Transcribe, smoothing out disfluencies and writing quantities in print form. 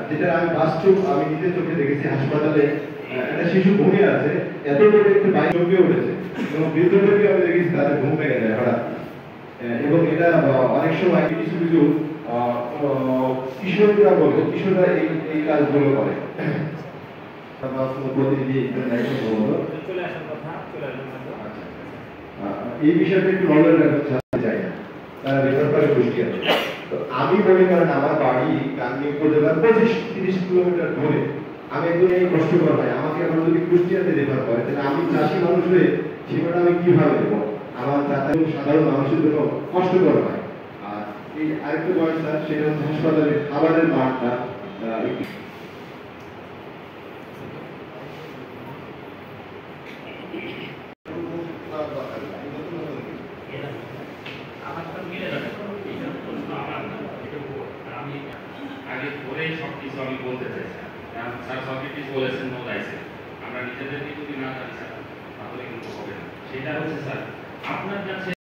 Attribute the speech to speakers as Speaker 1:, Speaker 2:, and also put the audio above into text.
Speaker 1: যেটা আমি বাস্তব আমি নিজের চোখে দেখেছি হাসপাতালে একটা শিশু ঘুমিয়ে আছে, এত বড় একটু বাইরে চমকে উঠেছে এবং বৃদ্ধদেরকে আমি দেখেছি তাদের ঘুম ভেঙে যায় হঠাৎ। এবং এটা অনেক সময় কিছু কিছু কিশোররা বলবো, কিশোররা এই কাজগুলো করে। প্রতিনিধি এই বিষয়টা একটু নজর রাখতে চাই না, তারা রেফার করে কুষ্টিয়াতে। তো আমি মনে করেন আমার বাড়ি কান্দি উপজেলার 25-30 কিলোমিটার দূরে, আমি একদম এই কষ্টকর হয় আমাকে এখন যদি কুষ্টিয়াতে রেফার করে তাহলে আমি চাষি মানুষ হয়ে সেটা আমি কিভাবে দেবো? আমার যাতায়াত সাধারণ মানুষের জন্য কষ্টকর হয়। আর এই আরেকটা পয়েন্ট স্যার, সেটা হচ্ছে হাসপাতালের খাবারের মানটা
Speaker 2: আগে পরেই সবকিছু আমি বলতে চাইছিলাম, কারণ স্যার সবকিছু বলেছেন নো লাইসেন্স, আমরা নিজেদেরকে যদি না জানি স্যার তাহলে কিন্তু হবে না। সেটা হচ্ছে স্যার আপনার কাছে